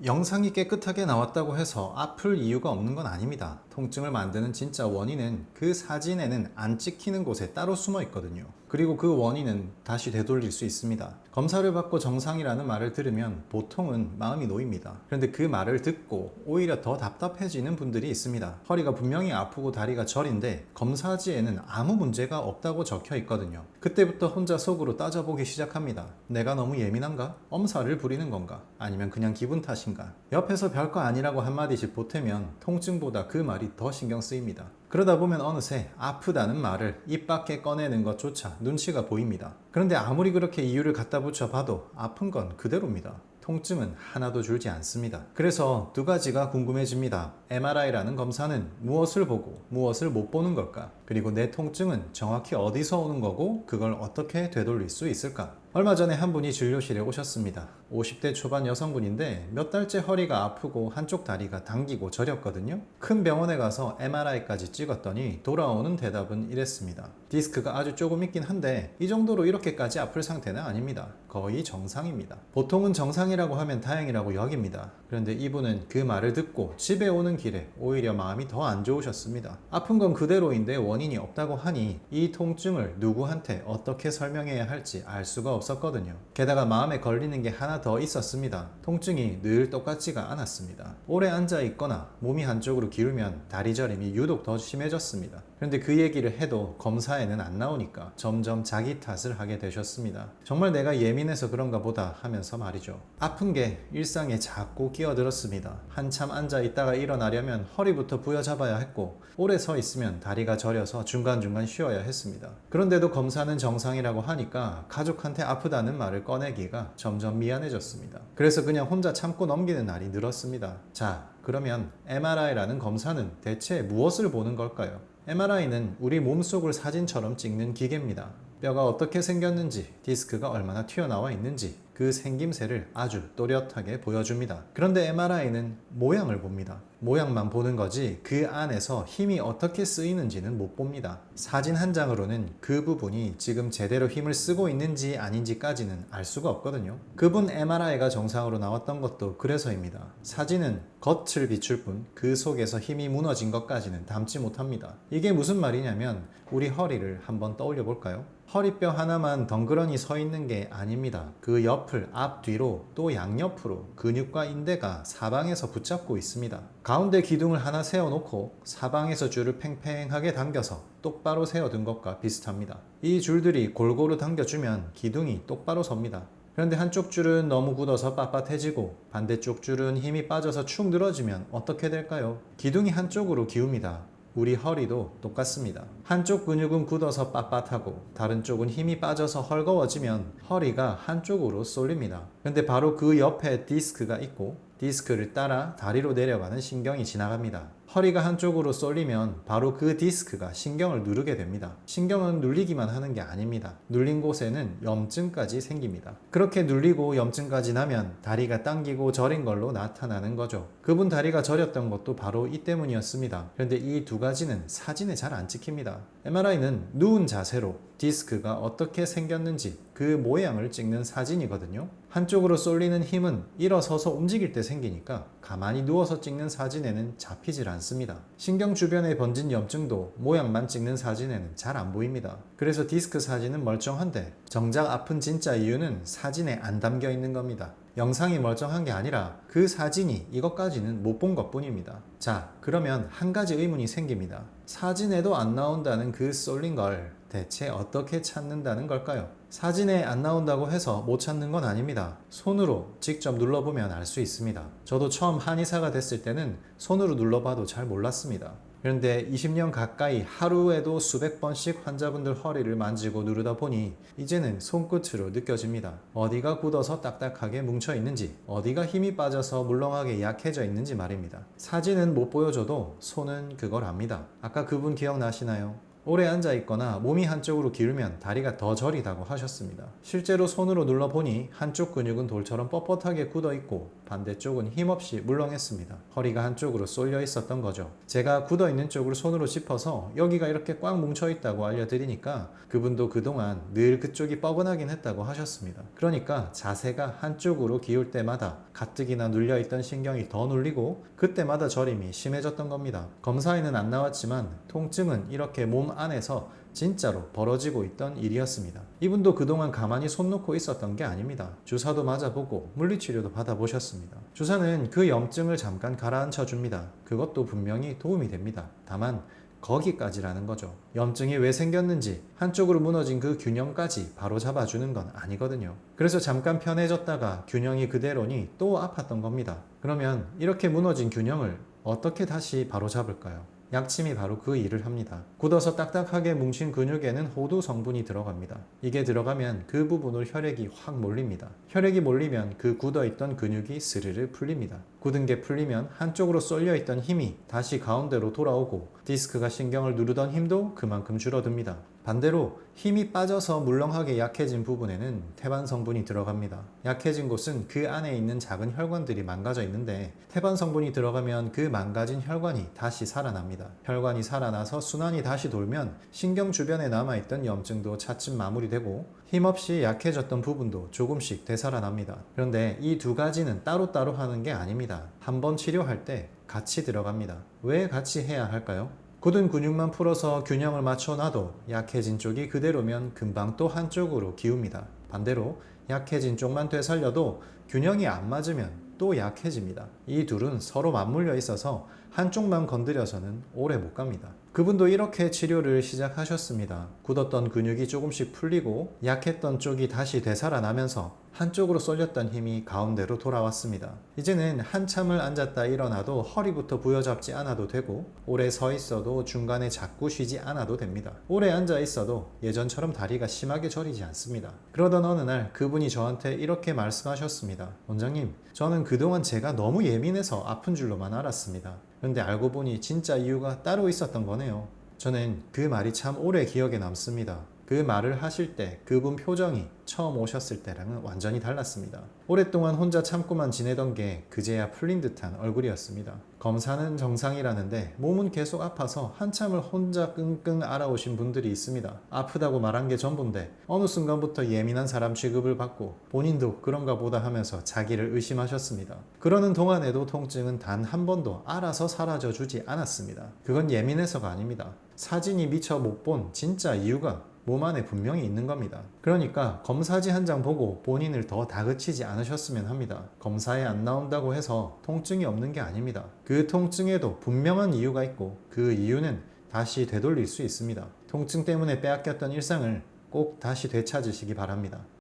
영상이 깨끗하게 나왔다고 해서 아플 이유가 없는 건 아닙니다. 통증을 만드는 진짜 원인은 그 사진에는 안 찍히는 곳에 따로 숨어 있거든요. 그리고 그 원인은 다시 되돌릴 수 있습니다. 검사를 받고 정상이라는 말을 들으면 보통은 마음이 놓입니다. 그런데 그 말을 듣고 오히려 더 답답해지는 분들이 있습니다. 허리가 분명히 아프고 다리가 저린데 검사지에는 아무 문제가 없다고 적혀 있거든요. 그때부터 혼자 속으로 따져보기 시작합니다. 내가 너무 예민한가? 엄살을 부리는 건가? 아니면 그냥 기분 탓인가? 옆에서 별거 아니라고 한마디씩 보태면 통증보다 그 말이 더 신경 쓰입니다. 그러다 보면 어느새 아프다는 말을 입 밖에 꺼내는 것조차 눈치가 보입니다. 그런데 아무리 그렇게 이유를 갖다 붙여 봐도 아픈 건 그대로입니다. 통증은 하나도 줄지 않습니다. 그래서 두 가지가 궁금해집니다. MRI라는 검사는 무엇을 보고 무엇을 못 보는 걸까? 그리고 내 통증은 정확히 어디서 오는 거고 그걸 어떻게 되돌릴 수 있을까? 얼마 전에 한 분이 진료실에 오셨습니다. 50대 초반 여성분인데 몇 달째 허리가 아프고 한쪽 다리가 당기고 저렸거든요. 큰 병원에 가서 MRI까지 찍었더니 돌아오는 대답은 이랬습니다. 디스크가 아주 조금 있긴 한데 이 정도로 이렇게까지 아플 상태는 아닙니다. 거의 정상입니다. 보통은 정상이라고 하면 다행이라고 여깁니다. 그런데 이분은 그 말을 듣고 집에 오는 길에 오히려 마음이 더 안 좋으셨습니다. 아픈 건 그대로인데 원인이 없다고 하니 이 통증을 누구한테 어떻게 설명해야 할지 알 수가 없었거든요. 게다가 마음에 걸리는 게 하나 더 있었습니다. 통증이 늘 똑같지가 않았습니다. 오래 앉아 있거나 몸이 한쪽으로 기울면 다리 저림이 유독 더 심해졌습니다. 그런데 그 얘기를 해도 검사에는 안 나오니까 점점 자기 탓을 하게 되셨습니다. 정말 내가 예민해서 그런가 보다 하면서 말이죠. 아픈 게 일상에 자꾸 끼어들었습니다. 한참 앉아 있다가 일어나려면 허리부터 부여잡아야 했고 오래 서 있으면 다리가 저려서 중간중간 쉬어야 했습니다. 그런데도 검사는 정상이라고 하니까 가족한테 아프다는 말을 꺼내기가 점점 미안해졌습니다. 그래서 그냥 혼자 참고 넘기는 날이 늘었습니다. 자, 그러면 MRI라는 검사는 대체 무엇을 보는 걸까요? MRI는 우리 몸속을 사진처럼 찍는 기계입니다. 뼈가 어떻게 생겼는지, 디스크가 얼마나 튀어나와 있는지 그 생김새를 아주 또렷하게 보여줍니다. 그런데 MRI는 모양을 봅니다. 모양만 보는 거지 그 안에서 힘이 어떻게 쓰이는지는 못 봅니다. 사진 한 장으로는 그 부분이 지금 제대로 힘을 쓰고 있는지 아닌지까지는 알 수가 없거든요. 그분 MRI가 정상으로 나왔던 것도 그래서입니다. 사진은 겉을 비출 뿐 그 속에서 힘이 무너진 것까지는 담지 못합니다. 이게 무슨 말이냐면 우리 허리를 한번 떠올려 볼까요? 허리뼈 하나만 덩그러니 서 있는 게 아닙니다. 그 옆을 앞뒤로 또 양옆으로 근육과 인대가 사방에서 붙잡고 있습니다. 가운데 기둥을 하나 세워놓고 사방에서 줄을 팽팽하게 당겨서 똑바로 세워둔 것과 비슷합니다. 이 줄들이 골고루 당겨주면 기둥이 똑바로 섭니다. 그런데 한쪽 줄은 너무 굳어서 빳빳해지고 반대쪽 줄은 힘이 빠져서 축 늘어지면 어떻게 될까요? 기둥이 한쪽으로 기웁니다. 우리 허리도 똑같습니다. 한쪽 근육은 굳어서 빳빳하고 다른 쪽은 힘이 빠져서 헐거워지면 허리가 한쪽으로 쏠립니다. 그런데 바로 그 옆에 디스크가 있고 디스크를 따라 다리로 내려가는 신경이 지나갑니다. 허리가 한쪽으로 쏠리면 바로 그 디스크가 신경을 누르게 됩니다. 신경은 눌리기만 하는 게 아닙니다. 눌린 곳에는 염증까지 생깁니다. 그렇게 눌리고 염증까지 나면 다리가 당기고 저린 걸로 나타나는 거죠. 그분 다리가 저렸던 것도 바로 이 때문이었습니다. 그런데 이 두 가지는 사진에 잘 안 찍힙니다. MRI는 누운 자세로 디스크가 어떻게 생겼는지 그 모양을 찍는 사진이거든요. 한쪽으로 쏠리는 힘은 일어서서 움직일 때 생기니까 가만히 누워서 찍는 사진에는 잡히질 않습니다. 신경 주변에 번진 염증도 모양만 찍는 사진에는 잘 안 보입니다. 그래서 디스크 사진은 멀쩡한데 정작 아픈 진짜 이유는 사진에 안 담겨 있는 겁니다. 영상이 멀쩡한 게 아니라 그 사진이 이것까지는 못 본 것 뿐입니다. 자, 그러면 한 가지 의문이 생깁니다. 사진에도 안 나온다는 그 쏠린 걸 대체 어떻게 찾는다는 걸까요? 사진에 안 나온다고 해서 못 찾는 건 아닙니다. 손으로 직접 눌러보면 알 수 있습니다. 저도 처음 한의사가 됐을 때는 손으로 눌러봐도 잘 몰랐습니다. 그런데 20년 가까이 하루에도 수백 번씩 환자분들 허리를 만지고 누르다 보니 이제는 손끝으로 느껴집니다. 어디가 굳어서 딱딱하게 뭉쳐 있는지, 어디가 힘이 빠져서 물렁하게 약해져 있는지 말입니다. 사진은 못 보여줘도 손은 그걸 압니다. 아까 그분 기억나시나요? 오래 앉아 있거나 몸이 한쪽으로 기울면 다리가 더 저리다고 하셨습니다. 실제로 손으로 눌러보니 한쪽 근육은 돌처럼 뻣뻣하게 굳어 있고 반대쪽은 힘없이 물렁했습니다. 허리가 한쪽으로 쏠려 있었던 거죠. 제가 굳어있는 쪽을 손으로 짚어서 여기가 이렇게 꽉 뭉쳐있다고 알려드리니까 그분도 그동안 늘 그쪽이 뻐근하긴 했다고 하셨습니다. 그러니까 자세가 한쪽으로 기울 때마다 가뜩이나 눌려있던 신경이 더 눌리고 그때마다 저림이 심해졌던 겁니다. 검사에는 안 나왔지만 통증은 이렇게 몸 안에서 진짜로 벌어지고 있던 일이었습니다. 이분도 그동안 가만히 손 놓고 있었던 게 아닙니다. 주사도 맞아보고 물리치료도 받아보셨습니다. 주사는 그 염증을 잠깐 가라앉혀 줍니다. 그것도 분명히 도움이 됩니다. 다만 거기까지라는 거죠. 염증이 왜 생겼는지 한쪽으로 무너진 그 균형까지 바로 잡아주는 건 아니거든요. 그래서 잠깐 편해졌다가 균형이 그대로니 또 아팠던 겁니다. 그러면 이렇게 무너진 균형을 어떻게 다시 바로 잡을까요? 약침이 바로 그 일을 합니다. 굳어서 딱딱하게 뭉친 근육에는 호두 성분이 들어갑니다. 이게 들어가면 그 부분으로 혈액이 확 몰립니다. 혈액이 몰리면 그 굳어있던 근육이 스르르 풀립니다. 굳은 게 풀리면 한쪽으로 쏠려있던 힘이 다시 가운데로 돌아오고 디스크가 신경을 누르던 힘도 그만큼 줄어듭니다. 반대로 힘이 빠져서 물렁하게 약해진 부분에는 태반 성분이 들어갑니다. 약해진 곳은 그 안에 있는 작은 혈관들이 망가져 있는데 태반 성분이 들어가면 그 망가진 혈관이 다시 살아납니다. 혈관이 살아나서 순환이 다시 돌면 신경 주변에 남아있던 염증도 차츰 마무리되고 힘없이 약해졌던 부분도 조금씩 되살아납니다. 그런데 이 두 가지는 따로따로 하는 게 아닙니다. 한번 치료할 때 같이 들어갑니다. 왜 같이 해야 할까요? 굳은 근육만 풀어서 균형을 맞춰놔도 약해진 쪽이 그대로면 금방 또 한쪽으로 기웁니다. 반대로 약해진 쪽만 되살려도 균형이 안 맞으면 또 약해집니다. 이 둘은 서로 맞물려 있어서 한쪽만 건드려서는 오래 못 갑니다. 그분도 이렇게 치료를 시작하셨습니다. 굳었던 근육이 조금씩 풀리고 약했던 쪽이 다시 되살아나면서 한쪽으로 쏠렸던 힘이 가운데로 돌아왔습니다. 이제는 한참을 앉았다 일어나도 허리부터 부여잡지 않아도 되고 오래 서 있어도 중간에 자꾸 쉬지 않아도 됩니다. 오래 앉아 있어도 예전처럼 다리가 심하게 저리지 않습니다. 그러던 어느 날 그분이 저한테 이렇게 말씀하셨습니다. 원장님, 저는 그동안 제가 너무 예민해서 아픈 줄로만 알았습니다. 그런데 알고 보니 진짜 이유가 따로 있었던 거네요. 저는 그 말이 참 오래 기억에 남습니다. 그 말을 하실 때 그분 표정이 처음 오셨을 때랑은 완전히 달랐습니다. 오랫동안 혼자 참고만 지내던 게 그제야 풀린 듯한 얼굴이었습니다. 검사는 정상이라는데 몸은 계속 아파서 한참을 혼자 끙끙 앓아오신 분들이 있습니다. 아프다고 말한 게 전부인데 어느 순간부터 예민한 사람 취급을 받고 본인도 그런가 보다 하면서 자기를 의심하셨습니다. 그러는 동안에도 통증은 단 한 번도 알아서 사라져 주지 않았습니다. 그건 예민해서가 아닙니다. 사진이 미처 못 본 진짜 이유가 몸 안에 분명히 있는 겁니다. 그러니까 검사지 한 장 보고 본인을 더 다그치지 않으셨으면 합니다. 검사에 안 나온다고 해서 통증이 없는 게 아닙니다. 그 통증에도 분명한 이유가 있고 그 이유는 다시 되돌릴 수 있습니다. 통증 때문에 빼앗겼던 일상을 꼭 다시 되찾으시기 바랍니다.